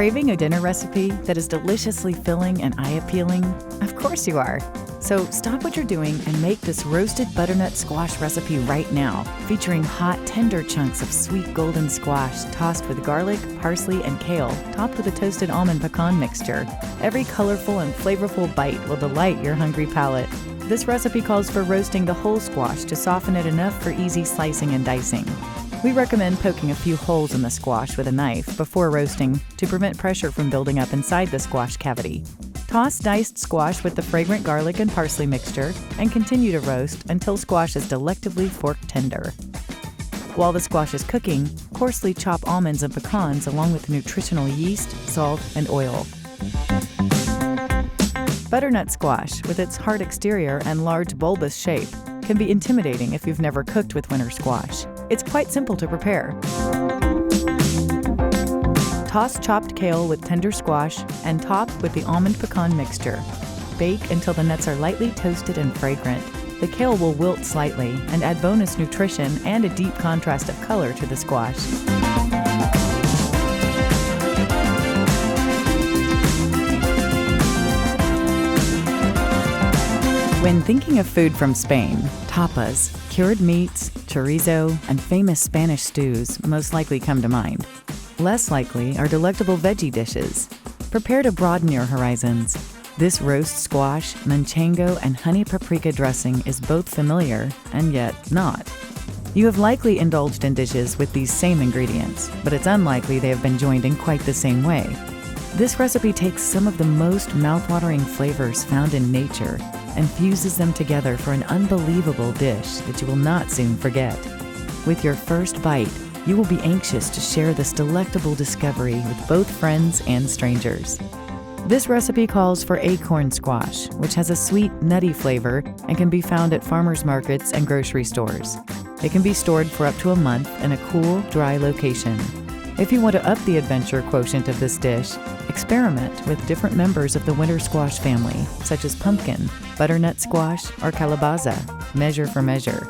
Craving a dinner recipe that is deliciously filling and eye-appealing? Of course you are. So stop what you're doing and make this roasted butternut squash recipe right now, featuring hot, tender chunks of sweet golden squash tossed with garlic, parsley, and kale, topped with a toasted almond pecan mixture. Every colorful and flavorful bite will delight your hungry palate. This recipe calls for roasting the whole squash to soften it enough for easy slicing and dicing. We recommend poking a few holes in the squash with a knife before roasting to prevent pressure from building up inside the squash cavity. Toss diced squash with the fragrant garlic and parsley mixture and continue to roast until squash is delectably fork tender. While the squash is cooking, coarsely chop almonds and pecans along with nutritional yeast, salt, and oil. Butternut squash, with its hard exterior and large bulbous shape, can be intimidating if you've never cooked with winter squash. It's quite simple to prepare. Toss chopped kale with tender squash and top with the almond pecan mixture. Bake until the nuts are lightly toasted and fragrant. The kale will wilt slightly and add bonus nutrition and a deep contrast of color to the squash. When thinking of food from Spain, tapas, cured meats, chorizo, and famous Spanish stews most likely come to mind. Less likely are delectable veggie dishes. Prepare to broaden your horizons. This roast squash, manchego, and honey paprika dressing is both familiar and yet not. You have likely indulged in dishes with these same ingredients, but it's unlikely they have been joined in quite the same way. This recipe takes some of the most mouthwatering flavors found in nature and fuses them together for an unbelievable dish that you will not soon forget. With your first bite, you will be anxious to share this delectable discovery with both friends and strangers. This recipe calls for acorn squash, which has a sweet, nutty flavor and can be found at farmers markets and grocery stores. It can be stored for up to a month in a cool, dry location. If you want to up the adventure quotient of this dish, experiment with different members of the winter squash family, such as pumpkin, butternut squash, or calabaza. Measure for measure.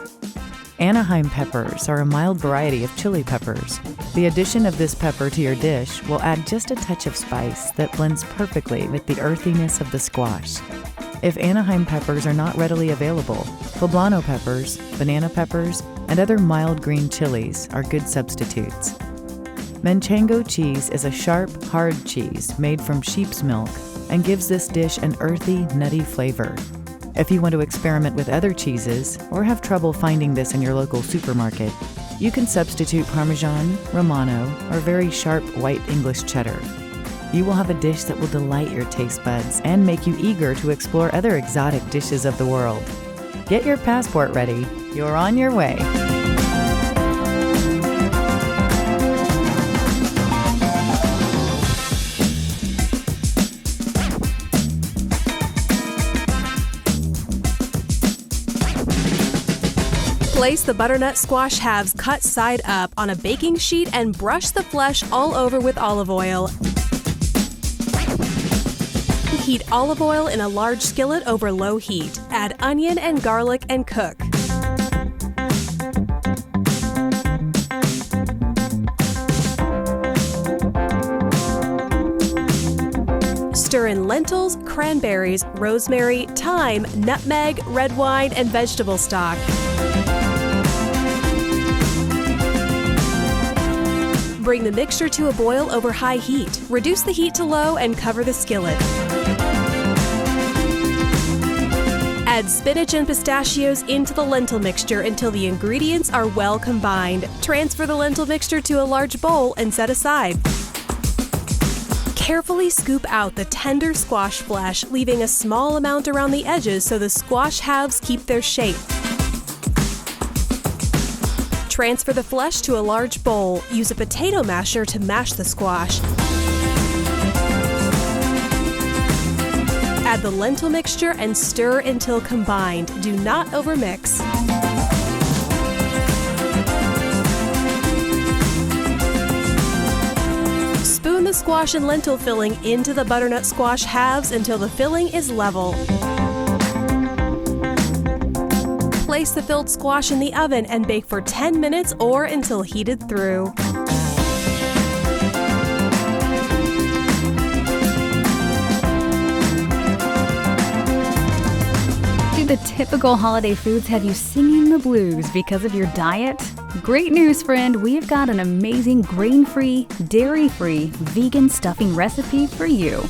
Anaheim peppers are a mild variety of chili peppers. The addition of this pepper to your dish will add just a touch of spice that blends perfectly with the earthiness of the squash. If Anaheim peppers are not readily available, poblano peppers, banana peppers, and other mild green chilies are good substitutes. Manchego cheese is a sharp, hard cheese made from sheep's milk and gives this dish an earthy, nutty flavor. If you want to experiment with other cheeses or have trouble finding this in your local supermarket, you can substitute Parmesan, Romano, or very sharp white English cheddar. You will have a dish that will delight your taste buds and make you eager to explore other exotic dishes of the world. Get your passport ready. You're on your way. Place the butternut squash halves cut side up on a baking sheet and brush the flesh all over with olive oil. Heat olive oil in a large skillet over low heat. Add onion and garlic and cook. Stir in lentils, cranberries, rosemary, thyme, nutmeg, red wine, and vegetable stock. Bring the mixture to a boil over high heat. Reduce the heat to low and cover the skillet. Add spinach and pistachios into the lentil mixture until the ingredients are well combined. Transfer the lentil mixture to a large bowl and set aside. Carefully scoop out the tender squash flesh, leaving a small amount around the edges so the squash halves keep their shape. Transfer the flesh to a large bowl. Use a potato masher to mash the squash. Add the lentil mixture and stir until combined. Do not overmix. Spoon the squash and lentil filling into the butternut squash halves until the filling is level. Place the filled squash in the oven and bake for 10 minutes or until heated through. the typical holiday foods have you singing the blues because of your diet? Great news, friend! We've got an amazing grain-free, dairy-free, vegan stuffing recipe for you.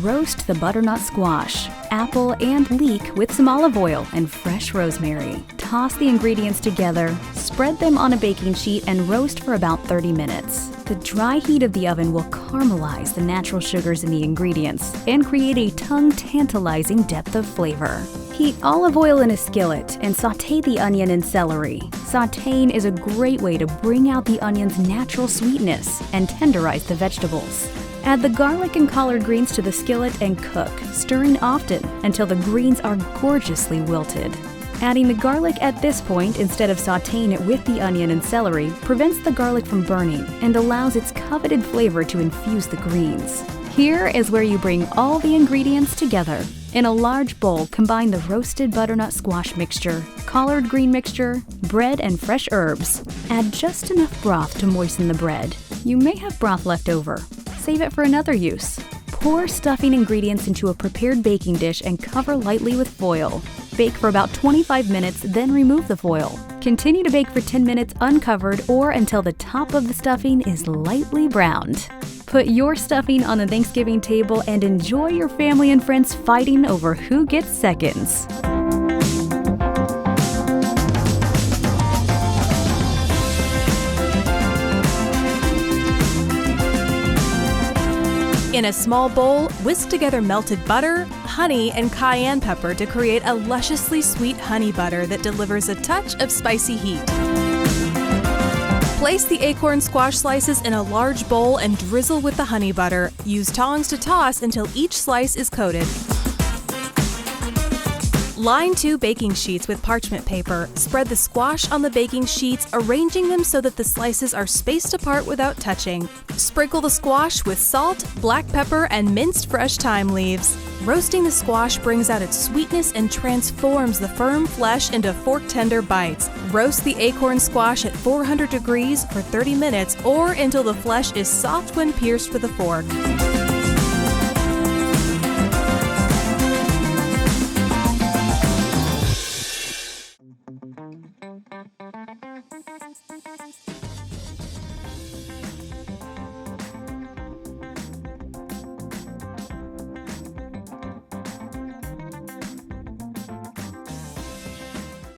Roast the butternut squash, apple, and leek with some olive oil and fresh rosemary. Toss the ingredients together, spread them on a baking sheet, and roast for about 30 minutes. The dry heat of the oven will caramelize the natural sugars in the ingredients and create a tongue-tantalizing depth of flavor. Heat olive oil in a skillet and sauté the onion and celery. Sautéing is a great way to bring out the onion's natural sweetness and tenderize the vegetables. Add the garlic and collard greens to the skillet and cook, stirring often until the greens are gorgeously wilted. Adding the garlic at this point instead of sautéing it with the onion and celery prevents the garlic from burning and allows its coveted flavor to infuse the greens. Here is where you bring all the ingredients together. In a large bowl, combine the roasted butternut squash mixture, collard green mixture, bread, and fresh herbs. Add just enough broth to moisten the bread. You may have broth left over. Save it for another use. Pour stuffing ingredients into a prepared baking dish and cover lightly with foil. Bake for about 25 minutes, then remove the foil. Continue to bake for 10 minutes uncovered or until the top of the stuffing is lightly browned. Put your stuffing on the Thanksgiving table and enjoy your family and friends fighting over who gets seconds. In a small bowl, whisk together melted butter, honey, and cayenne pepper to create a lusciously sweet honey butter that delivers a touch of spicy heat. Place the acorn squash slices in a large bowl and drizzle with the honey butter. Use tongs to toss until each slice is coated. Line 2 baking sheets with parchment paper. Spread the squash on the baking sheets, arranging them so that the slices are spaced apart without touching. Sprinkle the squash with salt, black pepper, and minced fresh thyme leaves. Roasting the squash brings out its sweetness and transforms the firm flesh into fork-tender bites. Roast the acorn squash at 400 degrees for 30 minutes or until the flesh is soft when pierced with a fork.